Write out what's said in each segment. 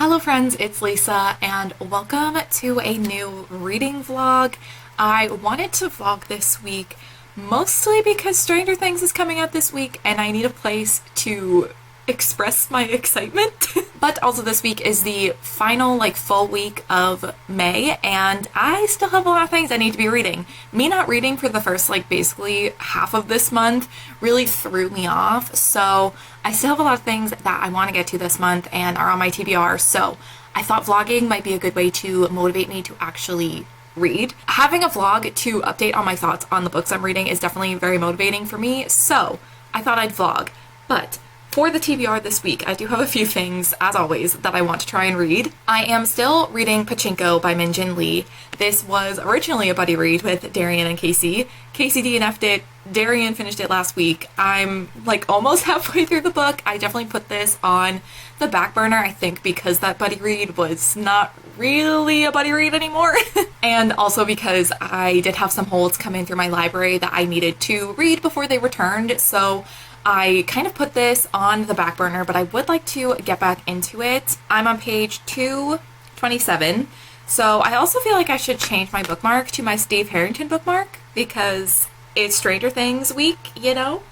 Hello friends, it's Lisa and welcome to a new reading vlog. I wanted to vlog this week mostly because Stranger Things is coming out this week and I need a place to express my excitement. But also this week is the final full week of May and I still have a lot of things I need to be reading. Me not reading for the first basically half of this month really threw me off, so I still have a lot of things that I want to get to this month and are on my TBR, so I thought vlogging might be a good way to motivate me to actually read. Having a vlog to update on my thoughts on the books I'm reading is definitely very motivating for me, so I thought I'd vlog. But for the TBR this week, I do have a few things, as always, that I want to try and read. I am still reading Pachinko by Min-Jin Lee. This was originally a buddy read with Darian and Casey. Casey DNF'd it, Darian finished it last week. I'm almost halfway through the book. I definitely put this on the back burner, I think, because that buddy read was not really a buddy read anymore. And also because I did have some holds come in through my library that I needed to read before they returned, so I kind of put this on the back burner, but I would like to get back into it. I'm on page 227, so I also feel like I should change my bookmark to my Steve Harrington bookmark because it's Stranger Things week, you know?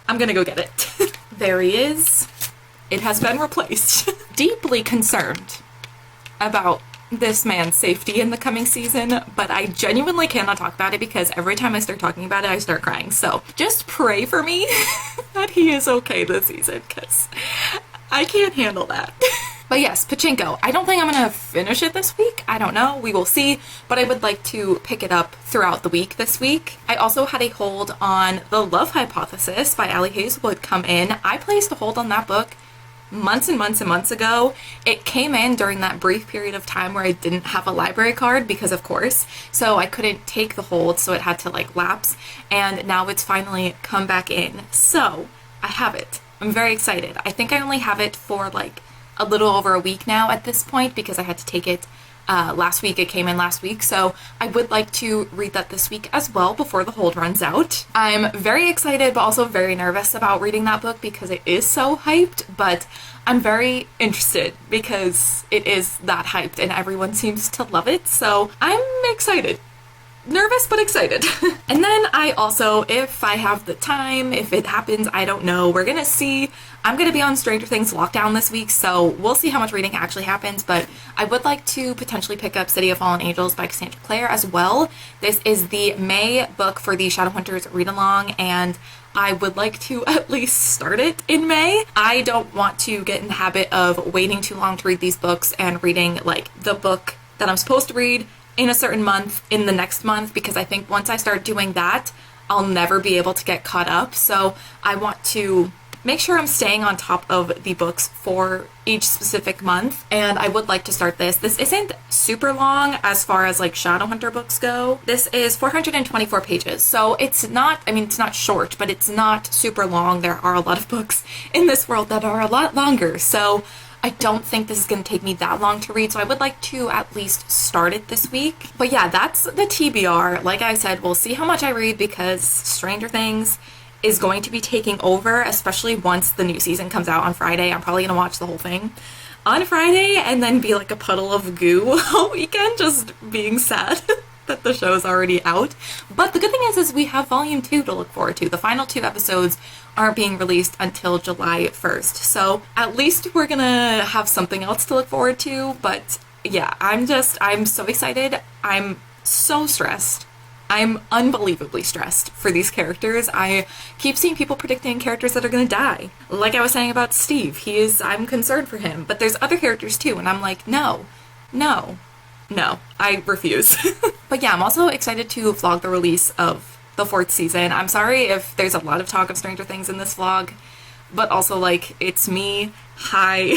I'm gonna go get it. There he is. It has been replaced. Deeply concerned about this man's safety in the coming season, but I genuinely cannot talk about it because every time I start talking about it, I start crying. So just pray for me that he is okay this season because I can't handle that. But yes, Pachinko. I don't think I'm gonna finish it this week. I don't know. We will see. But I would like to pick it up throughout the week this week. I also had a hold on The Love Hypothesis by Ali Hazelwood come in. I placed a hold on that book months and months and months ago. It came in during that brief period of time where I didn't have a library card because of course, so I couldn't take the hold, so it had to lapse, and now it's finally come back in. So I have it. I'm very excited. I think I only have it for a little over a week now at this point because I had to take it last week. It came in last week, so I would like to read that this week as well before the hold runs out. I'm very excited but also very nervous about reading that book because it is so hyped, but I'm very interested because it is that hyped and everyone seems to love it, so I'm excited. Nervous but excited. And then I also, if I have the time, if it happens, I don't know, we're gonna see. I'm gonna be on Stranger Things lockdown this week, so we'll see how much reading actually happens, but I would like to potentially pick up City of Fallen Angels by Cassandra Clare as well. This is the May book for the Shadowhunters read-along, and I would like to at least start it in May. I don't want to get in the habit of waiting too long to read these books and reading the book that I'm supposed to read in a certain month in the next month, because I think once I start doing that, I'll never be able to get caught up. So I want to make sure I'm staying on top of the books for each specific month, and I would like to start this. This isn't super long as far as Shadowhunter books go. This is 424 pages, so it's not, it's not short, but it's not super long. There are a lot of books in this world that are a lot longer, so I don't think this is going to take me that long to read, so I would like to at least start it this week. But yeah, that's the TBR. Like I said, we'll see how much I read because Stranger Things is going to be taking over, especially once the new season comes out on Friday. I'm probably going to watch the whole thing on Friday and then be like a puddle of goo all weekend, just being sad that the show's already out. But the good thing is we have volume 2 to look forward to. The final 2 episodes aren't being released until July 1st. So at least we're gonna have something else to look forward to. But yeah, I'm so excited. I'm so stressed. I'm unbelievably stressed for these characters. I keep seeing people predicting characters that are gonna die. Like I was saying about Steve, I'm concerned for him. But there's other characters too, and I'm like, no, I refuse. But yeah, I'm also excited to vlog the release of the 4th season. I'm sorry if there's a lot of talk of Stranger Things in this vlog, but also it's me. Hi.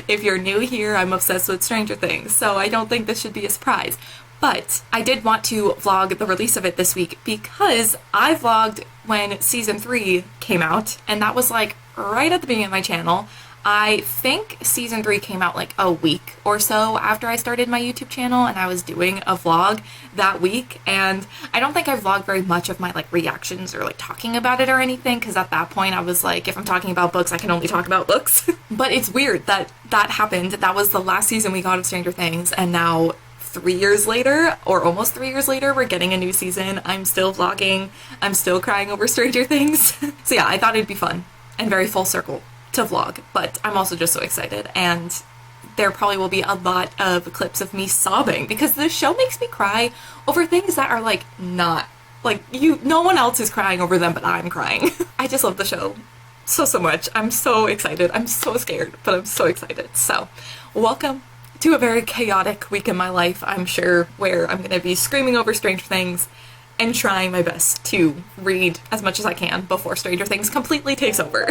If you're new here, I'm obsessed with Stranger Things, so I don't think this should be a surprise. But I did want to vlog the release of it this week because I vlogged when season 3 came out, and that was right at the beginning of my channel. I think season 3 came out like a week or so after I started my YouTube channel, and I was doing a vlog that week, and I don't think I vlogged very much of my like reactions or like talking about it or anything, because at that point I was like, if I'm talking about books, I can only talk about books. But it's weird that that happened. That was the last season we got of Stranger Things, and now 3 years later, or almost 3 years later, we're getting a new season. I'm still vlogging. I'm still crying over Stranger Things. So yeah, I thought it'd be fun and very full circle to vlog, but I'm also just so excited, and there probably will be a lot of clips of me sobbing because the show makes me cry over things that are like not like no one else is crying over them, but I'm crying. I just love the show so much. I'm so excited. I'm so scared, but I'm so excited. So welcome to a very chaotic week in my life, I'm sure, where I'm gonna be screaming over Stranger Things and trying my best to read as much as I can before Stranger Things completely takes over.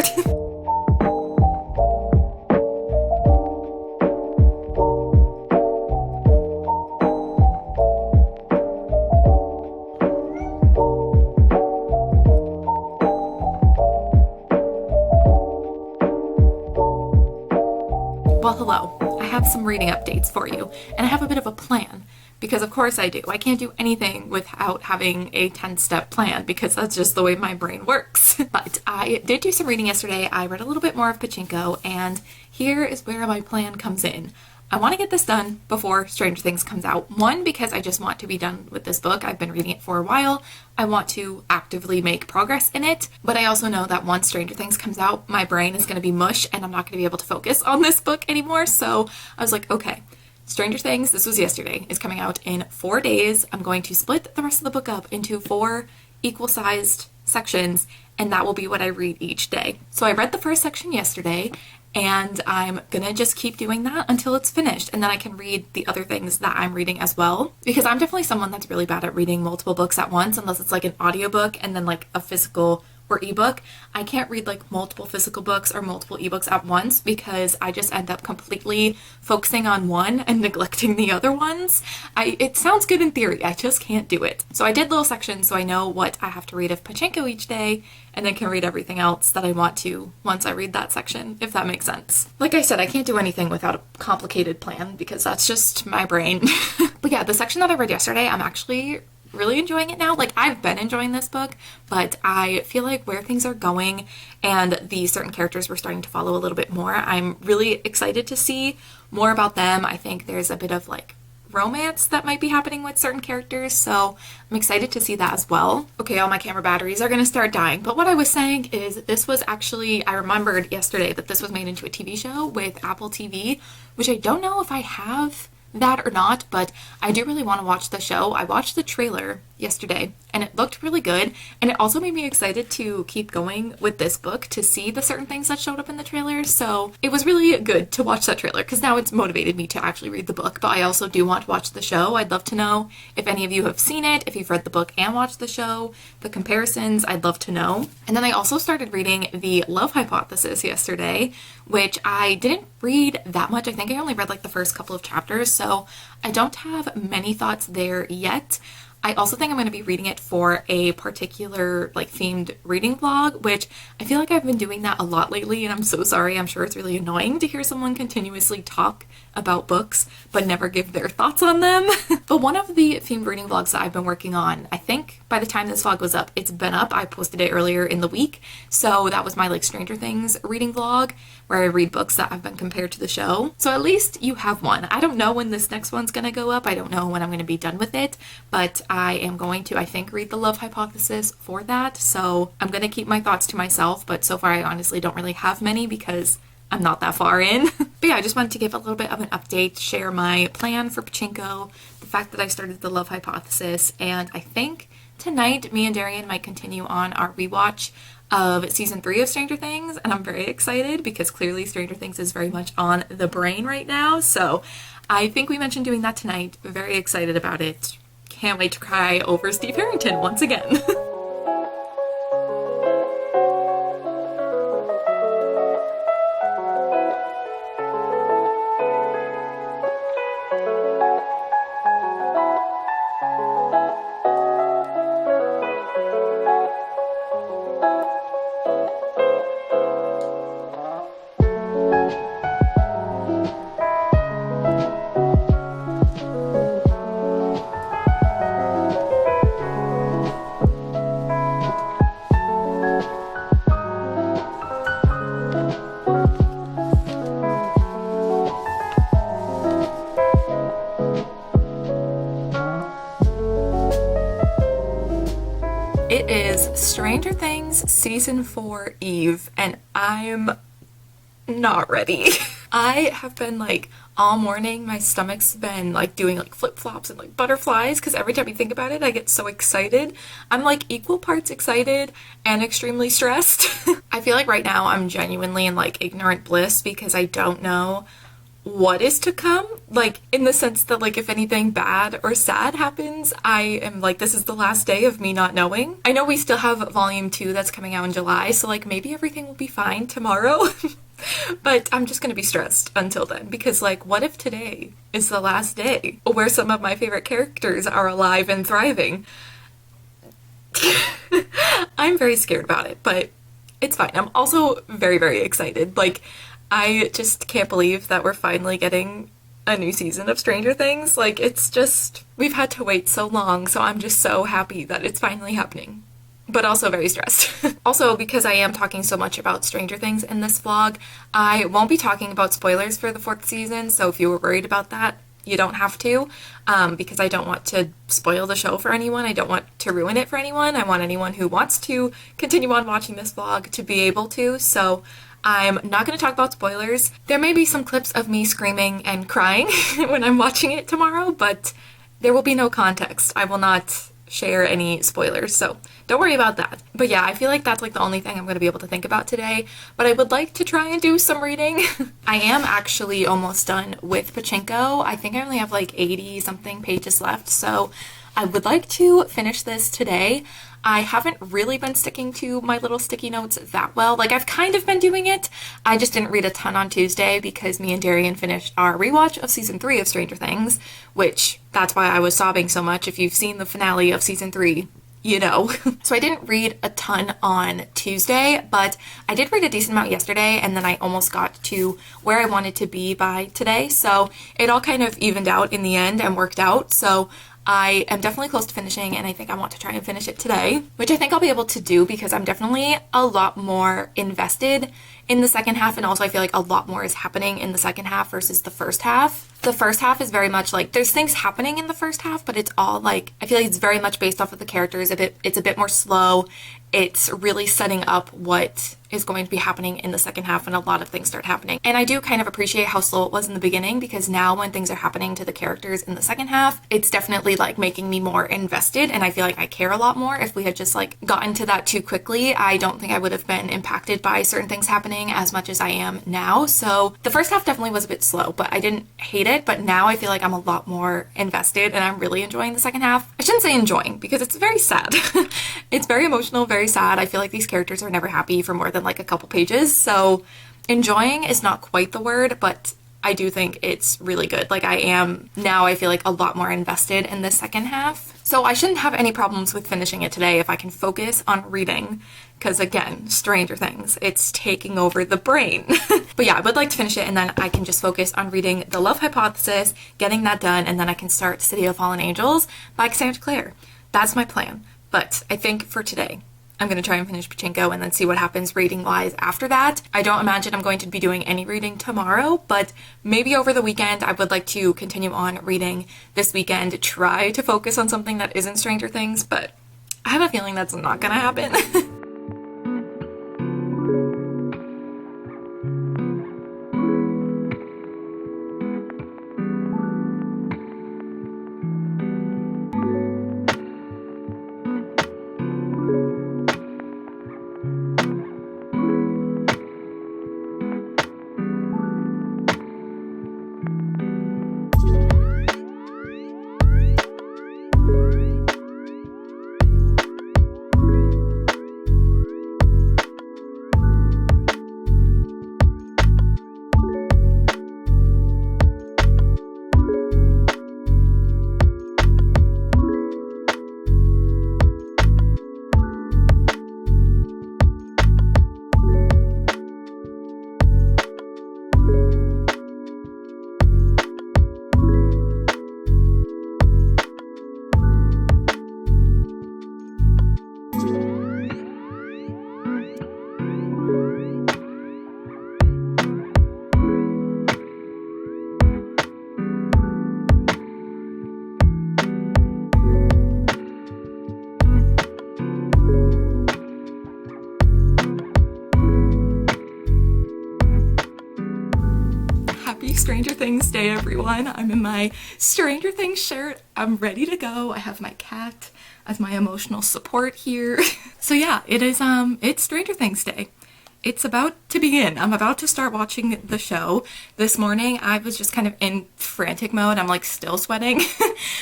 Well, hello. I have some reading updates for you, and I have a bit of a plan, because of course I do. I can't do anything without having a 10-step plan, because that's just the way my brain works. But I did do some reading yesterday. I read a little bit more of Pachinko, and here is where my plan comes in. I want to get this done before Stranger Things comes out. One, because I just want to be done with this book. I've been reading it for a while. I want to actively make progress in it. But I also know that once Stranger Things comes out, my brain is going to be mush and I'm not going to be able to focus on this book anymore. So I was like, okay, Stranger Things, this was yesterday, is coming out in 4 days. I'm going to split the rest of the book up into 4 equal-sized sections, and that will be what I read each day. So I read the first section yesterday, and I'm gonna just keep doing that until it's finished, and then I can read the other things that I'm reading as well, because I'm definitely someone that's really bad at reading multiple books at once, unless it's like an audiobook and then like a physical or ebook. I can't read like multiple physical books or multiple ebooks at once because I just end up completely focusing on one and neglecting the other ones. It sounds good in theory, I just can't do it. So I did little sections so I know what I have to read of Pachinko each day, and then can read everything else that I want to once I read that section, if that makes sense. Like I said, I can't do anything without a complicated plan because that's just my brain. But yeah, the section that I read yesterday, I'm actually really enjoying it now. Like, I've been enjoying this book, but I feel like where things are going and the certain characters we're starting to follow a little bit more, I'm really excited to see more about them. I think there's a bit of like romance that might be happening with certain characters, so I'm excited to see that as well. Okay, all my camera batteries are gonna start dying, but what I was saying is this was actually, I remembered yesterday that this was made into a TV show with Apple TV, which I don't know if I have that or not, but I do really want to watch the show. I watched the trailer yesterday and it looked really good, and it also made me excited to keep going with this book to see the certain things that showed up in the trailer. So it was really good to watch that trailer because now it's motivated me to actually read the book, but I also do want to watch the show. I'd love to know if any of you have seen it, if you've read the book and watched the show, the comparisons, I'd love to know. And then I also started reading The Love Hypothesis yesterday, which I didn't read that much. I think I only read like the first couple of chapters, so I don't have many thoughts there yet. I also think I'm going to be reading it for a particular like themed reading vlog, which I feel like I've been doing that a lot lately, and I'm so sorry. I'm sure it's really annoying to hear someone continuously talk about books but never give their thoughts on them. But one of the themed reading vlogs that I've been working on, I think by the time this vlog was up, it's been up. I posted it earlier in the week. So that was my like Stranger Things reading vlog where I read books that have been compared to the show. So at least you have one. I don't know when this next one's gonna go up. I don't know when I'm gonna be done with it, but I am going to, I think, read The Love Hypothesis for that. So I'm gonna keep my thoughts to myself, but so far I honestly don't really have many because I'm not that far in. But yeah, I just wanted to give a little bit of an update, share my plan for Pachinko, the fact that I started The Love Hypothesis, and I think tonight me and Darian might continue on our rewatch of season 3 of Stranger Things, and I'm very excited because clearly Stranger Things is very much on the brain right now. So I think we mentioned doing that tonight. Very excited about it. Can't wait to cry over Steve Harrington once again. Stranger Things Season 4 Eve, and I'm not ready. I have been like all morning, my stomach's been like doing like flip-flops and like butterflies because every time I think about it, I get so excited. I'm like equal parts excited and extremely stressed. I feel like right now I'm genuinely in like ignorant bliss because I don't know what is to come, like in the sense that like if anything bad or sad happens, I am like, this is the last day of me not knowing. I know we still have volume 2 that's coming out in July, so like maybe everything will be fine tomorrow. But I'm just gonna be stressed until then because like what if today is the last day where some of my favorite characters are alive and thriving? I'm very scared about it, but it's fine. I'm also very, very excited. Like, I just can't believe that we're finally getting a new season of Stranger Things. Like, it's just, we've had to wait so long, so I'm just so happy that it's finally happening. But also very stressed. Also, because I am talking so much about Stranger Things in this vlog, I won't be talking about spoilers for the 4th season, so if you were worried about that, you don't have to, because I don't want to spoil the show for anyone. I don't want to ruin it for anyone. I want anyone who wants to continue on watching this vlog to be able to, so I'm not going to talk about spoilers. There may be some clips of me screaming and crying when I'm watching it tomorrow, but there will be no context. I will not share any spoilers, so don't worry about that. But yeah, I feel like that's like the only thing I'm going to be able to think about today, but I would like to try and do some reading. I am actually almost done with Pachinko. I think I only have like 80 something pages left, so I would like to finish this today. I haven't really been sticking to my little sticky notes that well. Like, I've kind of been doing it. I just didn't read a ton on Tuesday because me and Darian finished our rewatch of season 3 of Stranger Things, which that's why I was sobbing so much. If you've seen the finale of season 3, you know. So I didn't read a ton on Tuesday, but I did read a decent amount yesterday, and then I almost got to where I wanted to be by today. So it all kind of evened out in the end and worked out. So I am definitely close to finishing, and I think I want to try and finish it today, which I think I'll be able to do because I'm definitely a lot more invested in the second half, and also I feel like a lot more is happening in the second half versus the first half. The first half is very much like, there's things happening in the first half, but it's all like, I feel like it's very much based off of the characters. It's a bit more slow. It's really setting up what is going to be happening in the second half when a lot of things start happening. And I do kind of appreciate how slow it was in the beginning, because now when things are happening to the characters in the second half, it's definitely like making me more invested, and I feel like I care a lot more. If we had just like gotten to that too quickly, I don't think I would have been impacted by certain things happening as much as I am now. So the first half definitely was a bit slow, but I didn't hate it. But now I feel like I'm a lot more invested, and I'm really enjoying the second half. I shouldn't say enjoying, because it's very sad. It's very emotional, very sad. I feel like these characters are never happy for more than like a couple pages, so enjoying is not quite the word, but I do think it's really good. Like, I am now, I feel like a lot more invested in the second half. So I shouldn't have any problems with finishing it today if I can focus on reading, because again, Stranger Things, it's taking over the brain. But yeah, I would like to finish it, and then I can just focus on reading The Love Hypothesis, getting that done, and then I can start City of Fallen Angels by Cassandra Clare. That's my plan. But I think for today, I'm going to try and finish Pachinko and then see what happens reading-wise after that. I don't imagine I'm going to be doing any reading tomorrow, but maybe over the weekend I would like to continue on reading this weekend, try to focus on something that isn't Stranger Things, but I have a feeling that's not going to happen. Stranger Things Day, everyone. I'm in my Stranger Things shirt. I'm ready to go. I have my cat as my emotional support here. So yeah, it's Stranger Things Day. It's about to begin. I'm about to start watching the show. This morning I was just kind of in frantic mode. I'm like still sweating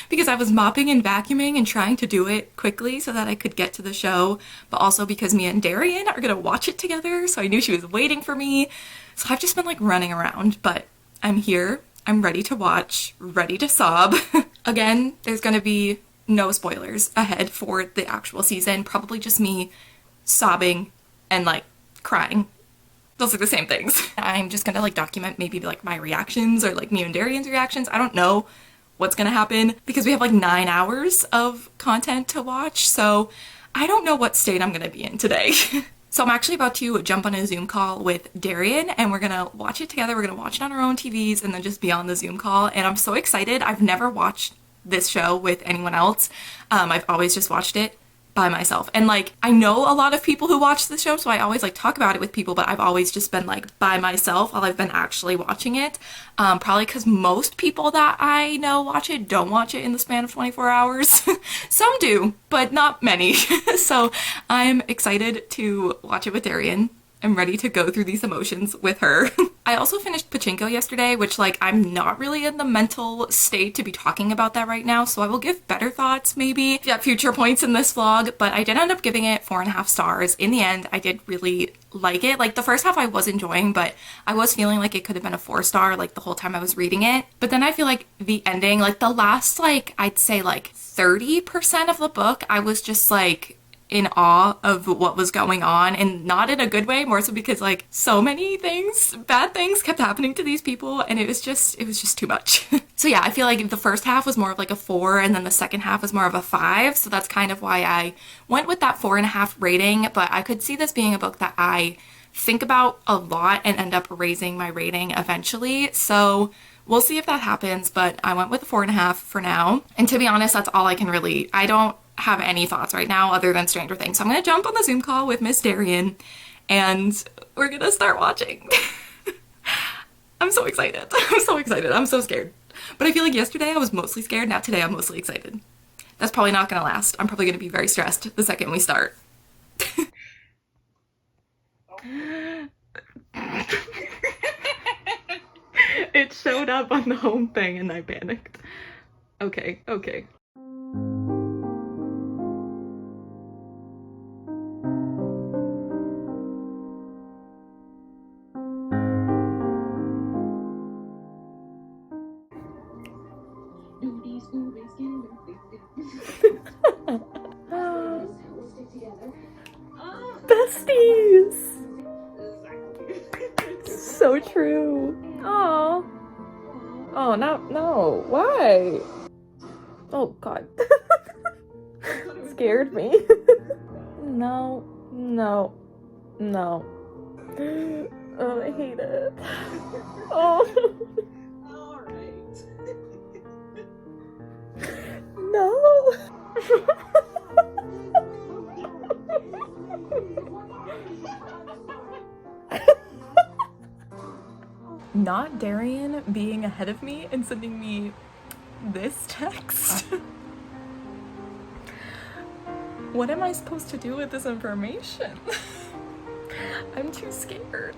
because I was mopping and vacuuming and trying to do it quickly so that I could get to the show, but also because me and Darian are gonna watch it together, so I knew she was waiting for me. So I've just been like running around, but I'm here. I'm ready to watch, ready to sob. Again, there's gonna be no spoilers ahead for the actual season. Probably just me sobbing and like crying. Those are the same things. I'm just gonna like document maybe like my reactions or like me and Darian's reactions. I don't know what's gonna happen because we have like 9 hours of content to watch, so I don't know what state I'm gonna be in today. So I'm actually about to jump on a Zoom call with Darian and we're gonna watch it together. We're gonna watch it on our own TVs and then just be on the Zoom call, and I'm so excited. I've never watched this show with anyone else. I've always just watched it by myself, and like I know a lot of people who watch the show, so I always like talk about it with people, but I've always just been like by myself while I've been actually watching it, probably because most people that I know watch it don't watch it in the span of 24 hours. Some do, but not many. So I'm excited to watch it with Darian. I'm ready to go through these emotions with her. I also finished pachinko yesterday, which like I'm not really in the mental state to be talking about that right now, so I will give better thoughts maybe at future points in this vlog, but I did end up giving it 4.5 stars. In the end, I did really like it. Like the first half I was enjoying, but I was feeling like it could have been a 4-star like the whole time I was reading it. But then I feel like the ending, like the last like I'd say like 30% of the book, I was just like in awe of what was going on, and not in a good way, more so because like so many things, bad things kept happening to these people, and it was just too much. So yeah, I feel like the first half was more of like a 4 and then the second half was more of a 5, so that's kind of why I went with that 4.5 rating. But I could see this being a book that I think about a lot and end up raising my rating eventually, so we'll see if that happens, but I went with a 4.5 for now. And to be honest, that's all I can really, I don't have any thoughts right now other than Stranger Things. So I'm gonna jump on the Zoom call with Miss Darian and we're gonna start watching. I'm so excited. I'm so excited. I'm so scared. But I feel like yesterday I was mostly scared. Now today I'm mostly excited. That's probably not gonna last. I'm probably gonna be very stressed the second we start. It showed up on the home thing and I panicked. Okay, okay. Besties! So true. Oh. Oh, no. Why? Oh, God. Scared me. No. Oh, I hate it. Oh. Alright. No. Not Darian being ahead of me and sending me this text. What am I supposed to do with this information? I'm too scared.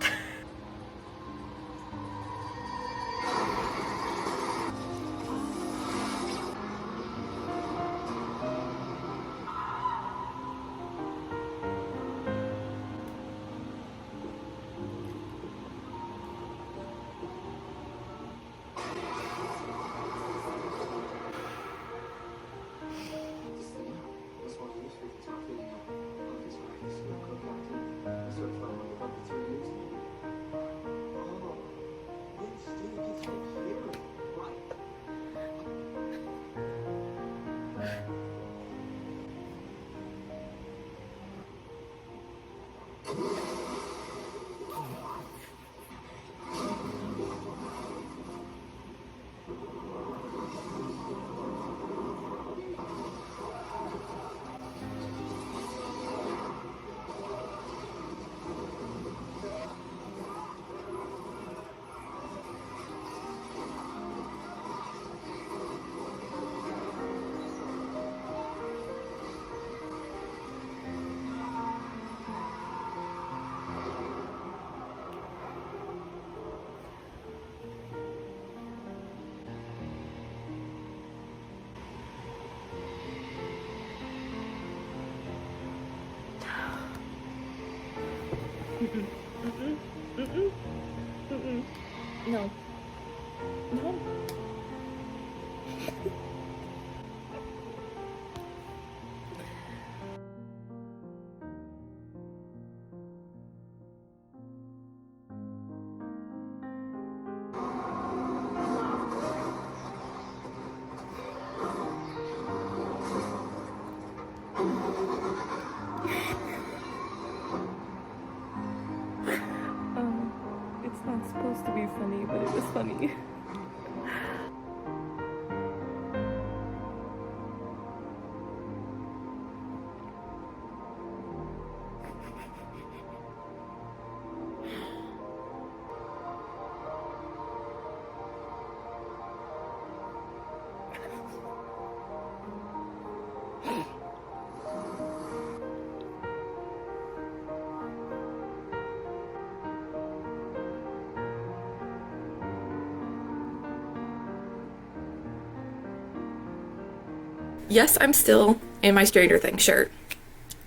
funny. Yes, I'm still in my Stranger Things shirt.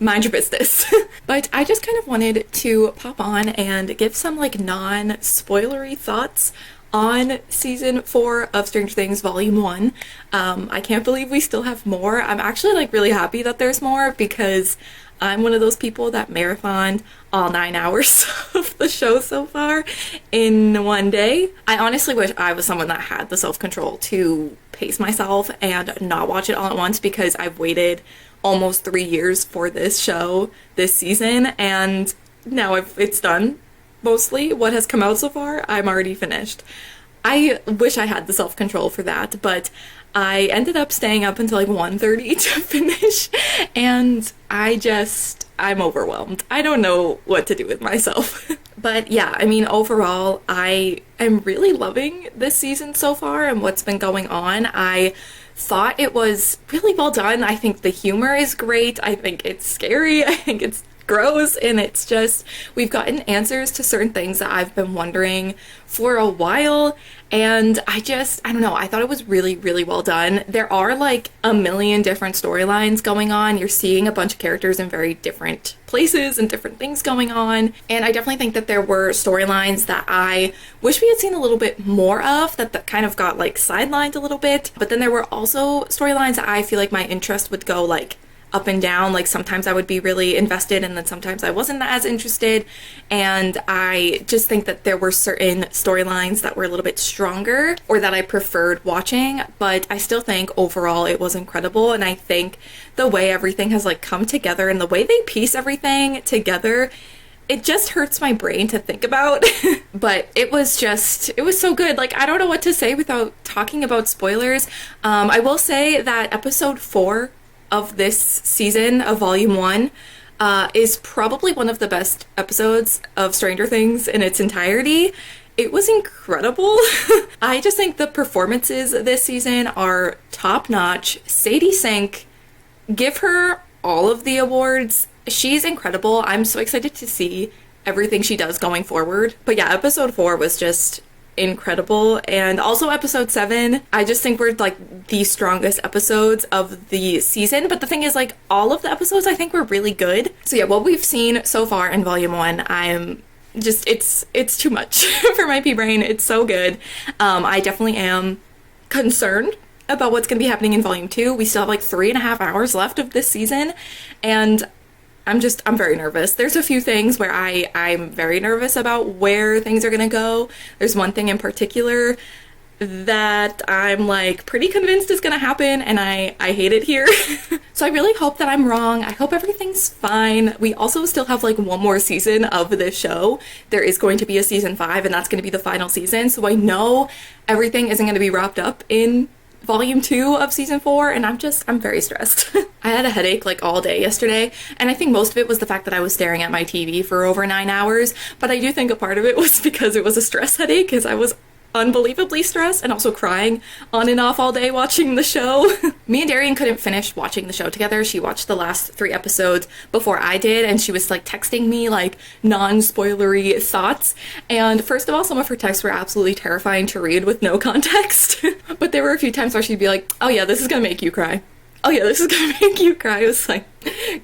Mind your business. But I just kind of wanted to pop on and give some like non-spoilery thoughts on season 4 of Stranger Things Volume 1. I can't believe we still have more. I'm actually like really happy that there's more because I'm one of those people that marathoned all 9 hours of the show so far in one day. I honestly wish I was someone that had the self-control to pace myself and not watch it all at once, because I've waited almost 3 years for this show this season, and now it's done. Mostly what has come out so far, I'm already finished. I wish I had the self-control for that, but I ended up staying up until like 1:30 to finish, and I'm overwhelmed. I don't know what to do with myself. But yeah, I mean, overall, I am really loving this season so far and what's been going on. I thought it was really well done. I think the humor is great. I think it's scary. I think it's gross, and it's just, we've gotten answers to certain things that I've been wondering for a while, and I don't know, I thought it was really, really well done. There are like a million different storylines going on. You're seeing a bunch of characters in very different places and different things going on, and I definitely think that there were storylines that I wish we had seen a little bit more of, that kind of got like sidelined a little bit. But then there were also storylines that I feel like my interest would go like up and down. Like sometimes I would be really invested and then sometimes I wasn't as interested, and I just think that there were certain storylines that were a little bit stronger or that I preferred watching. But I still think overall it was incredible, and I think the way everything has like come together and the way they piece everything together, it just hurts my brain to think about. But it was so good. Like, I don't know what to say without talking about spoilers. I will say that episode 4 of this season of Volume 1 is probably one of the best episodes of Stranger Things in its entirety. It was incredible. I just think the performances this season are top-notch. Sadie Sink, give her all of the awards. She's incredible. I'm so excited to see everything she does going forward. But yeah, episode 4 was just incredible. And also episode 7, I just think were like the strongest episodes of the season. But the thing is, like, all of the episodes I think were really good. So yeah, what we've seen so far in Volume 1, I'm just, it's too much for my pea brain. It's so good. I definitely am concerned about what's going to be happening in Volume 2. We still have like 3.5 hours left of this season, and I'm very nervous. There's a few things where I'm very nervous about where things are gonna go. There's one thing in particular that I'm like pretty convinced is gonna happen, and I hate it here. So I really hope that I'm wrong. I hope everything's fine. We also still have like one more season of this show. There is going to be a season 5, and that's gonna be the final season. So I know everything isn't gonna be wrapped up in Volume 2 of season 4, and I'm very stressed. I had a headache like all day yesterday, and I think most of it was the fact that I was staring at my TV for over 9 hours, but I do think a part of it was because it was a stress headache, because I was unbelievably stressed and also crying on and off all day watching the show. Me and Darian couldn't finish watching the show together. She watched the last 3 episodes before I did, and she was like texting me like non-spoilery thoughts. And first of all, some of her texts were absolutely terrifying to read with no context. But there were a few times where she'd be like, oh yeah, this is gonna make you cry. Oh yeah, this is gonna make you cry. It was like,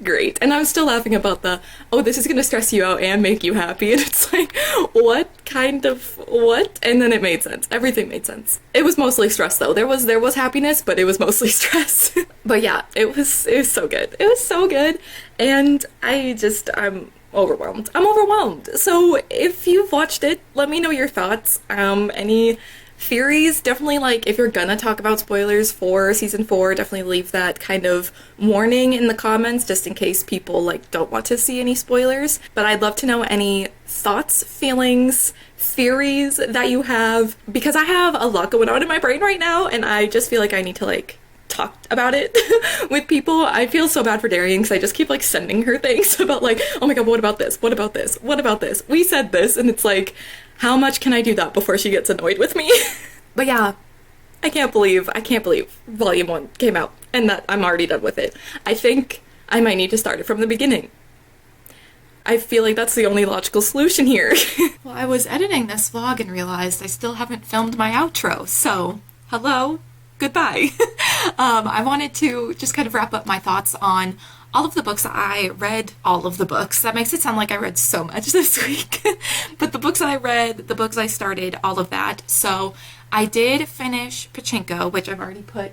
great. And I was still laughing about oh, this is gonna stress you out and make you happy. And it's like, what? And then it made sense. Everything made sense. It was mostly stress though. There was happiness, but it was mostly stress. But yeah, it was so good. It was so good. And I'm overwhelmed. So if you've watched it, let me know your thoughts. Any theories. Definitely, like, if you're gonna talk about spoilers for season 4, definitely leave that kind of warning in the comments just in case people, like, don't want to see any spoilers. But I'd love to know any thoughts, feelings, theories that you have, because I have a lot going on in my brain right now, and I just feel like I need to, like, talk about it with people. I feel so bad for Darian because I just keep, like, sending her things about, like, oh my god, what about this? What about this? What about this? We said this, and it's like, how much can I do that before she gets annoyed with me? But yeah, I can't believe Volume 1 came out and that I'm already done with it. I think I might need to start it from the beginning. I feel like that's the only logical solution here. Well, I was editing this vlog and realized I still haven't filmed my outro, so hello, goodbye. I wanted to just kind of wrap up my thoughts on all of the books that I read. All of the books. That makes it sound like I read so much this week. But the books that I read, the books I started, all of that. So I did finish Pachinko, which I've already put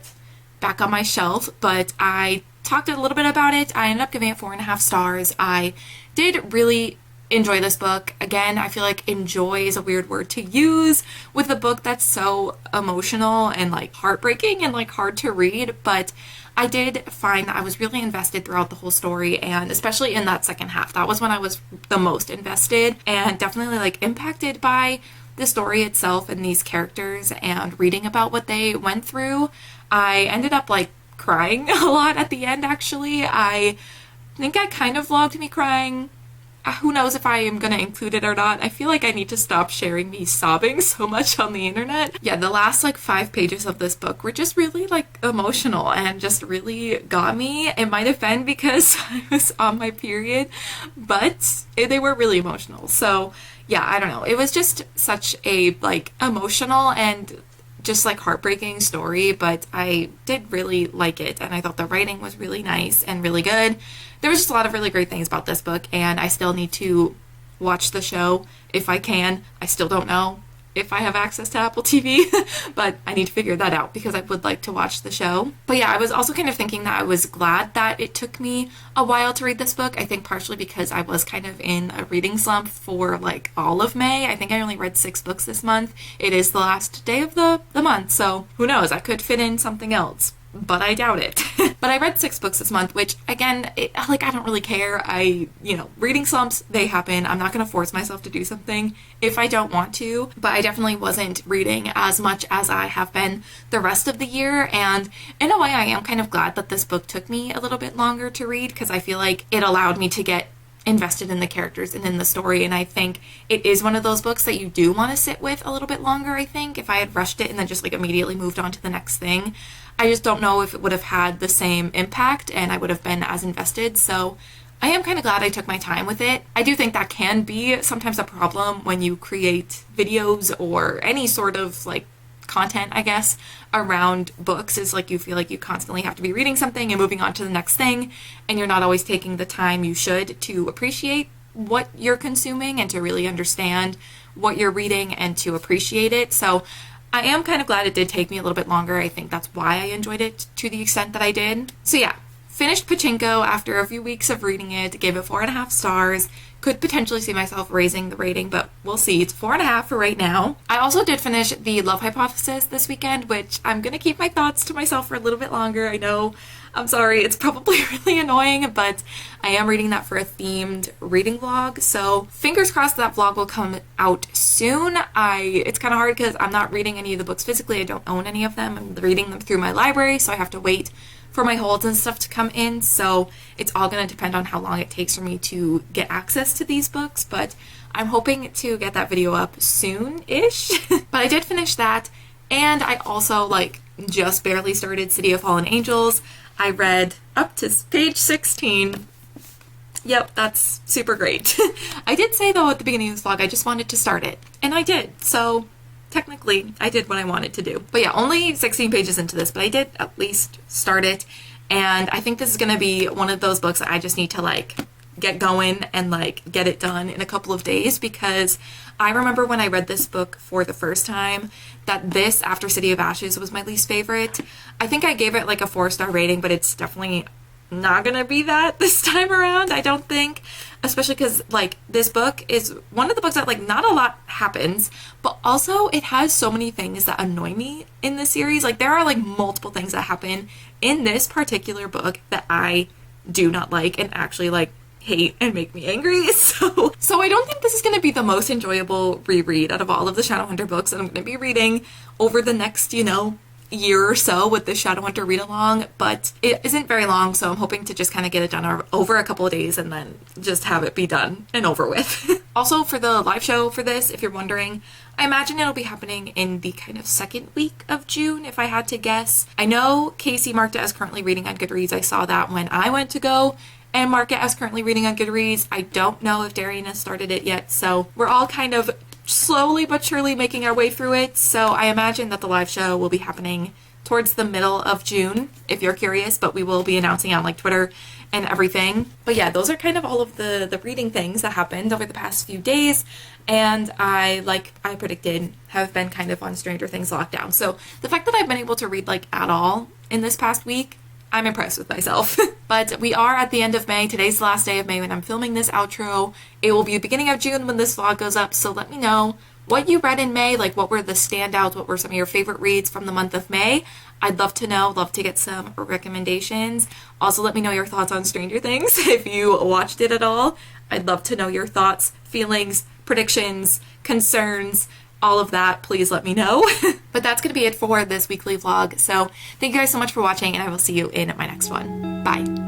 back on my shelf, but I talked a little bit about it. I ended up giving it 4.5 stars. I did really enjoy this book. Again, I feel like enjoy is a weird word to use with a book that's so emotional and, like, heartbreaking and, like, hard to read, but I did find that I was really invested throughout the whole story, and especially in that second half. That was when I was the most invested and definitely, like, impacted by the story itself and these characters and reading about what they went through. I ended up, like, crying a lot at the end, actually. I think I kind of vlogged me crying. Who knows if I am gonna include it or not. I feel like I need to stop sharing me sobbing so much on the internet. Yeah, the last, like, 5 pages of this book were just really, like, emotional and just really got me. It might have been because I was on my period, but they were really emotional. So yeah, I don't know. It was just such a, like, emotional and just, like, heartbreaking story, but I did really like it, and I thought the writing was really nice and really good. There was just a lot of really great things about this book, and I still need to watch the show if I can. I still don't know if I have access to Apple TV, but I need to figure that out because I would like to watch the show. But yeah, I was also kind of thinking that I was glad that it took me a while to read this book. I think partially because I was kind of in a reading slump for, like, all of May. I think I only read 6 books this month. It is the last day of the month, so who knows? I could fit in something else, but I doubt it. But I read 6 books this month, which, again, I don't really care. Reading slumps, they happen. I'm not going to force myself to do something if I don't want to, but I definitely wasn't reading as much as I have been the rest of the year, and in a way I am kind of glad that this book took me a little bit longer to read because I feel like it allowed me to get invested in the characters and in the story, and I think it is one of those books that you do want to sit with a little bit longer. I think if I had rushed it and then just, like, immediately moved on to the next thing, I just don't know if it would have had the same impact and I would have been as invested. So I am kind of glad I took my time with it. I do think that can be sometimes a problem when you create videos or any sort of, like, content, I guess, around books, is, like, you feel like you constantly have to be reading something and moving on to the next thing, and you're not always taking the time you should to appreciate what you're consuming and to really understand what you're reading and to appreciate it. So I am kind of glad it did take me a little bit longer. I think that's why I enjoyed it to the extent that I did. So yeah, finished Pachinko after a few weeks of reading it, gave it 4.5 stars. Could potentially see myself raising the rating, but we'll see. It's 4.5 for right now. I also did finish The Love Hypothesis this weekend, which I'm gonna keep my thoughts to myself for a little bit longer. I know, I'm sorry, it's probably really annoying, but I am reading that for a themed reading vlog, so fingers crossed that vlog will come out soon. It's kind of hard because I'm not reading any of the books physically. I don't own any of them. I'm reading them through my library, so I have to wait for my holds and stuff to come in, so it's all going to depend on how long it takes for me to get access to these books, but I'm hoping to get that video up soon-ish. But I did finish that, and I also, like, just barely started City of Fallen Angels. I read up to page 16. Yep, that's super great. I did say, though, at the beginning of this vlog, I just wanted to start it, and I did, so technically, I did what I wanted to do. But yeah, only 16 pages into this, but I did at least start it, and I think this is gonna be one of those books that I just need to, like, get going and, like, get it done in a couple of days, because I remember when I read this book for the first time that this, after City of Ashes, was my least favorite. I think I gave it, like, a 4-star rating, but it's definitely not gonna be that this time around, I don't think. Especially because, like, this book is one of the books that, like, not a lot happens, but also it has so many things that annoy me in the series. Like, there are, like, multiple things that happen in this particular book that I do not like and actually, like, hate and make me angry. So I don't think this is going to be the most enjoyable reread out of all of the Shadowhunter books that I'm going to be reading over the next, year or so with the Shadowhunter read along, but it isn't very long, so I'm hoping to just kind of get it done over a couple of days and then just have it be done and over with. Also, for the live show for this, if you're wondering, I imagine it'll be happening in the kind of second week of June, if I had to guess. I know Casey marked it as currently reading on Goodreads. I saw that when I went to go and mark it as currently reading on Goodreads. I don't know if Darian has started it yet, so we're all kind of slowly but surely making our way through it. So I imagine that the live show will be happening towards the middle of June, if you're curious, but we will be announcing on like Twitter and everything. But yeah, those are kind of all of the reading things that happened over the past few days, and I, like I predicted, have been kind of on Stranger Things lockdown. So the fact that I've been able to read like at all in this past week, I'm impressed with myself. But we are at the end of May. Today's the last day of May when I'm filming this outro. It will be the beginning of June when this vlog goes up, so let me know what you read in May, like what were the standouts, what were some of your favorite reads from the month of May. I'd love to know, love to get some recommendations. Also, let me know your thoughts on Stranger Things if you watched it at all. I'd love to know your thoughts, feelings, predictions, concerns, all of that. Please let me know. But that's going to be it for this weekly vlog. So thank you guys so much for watching, and I will see you in my next one. Bye.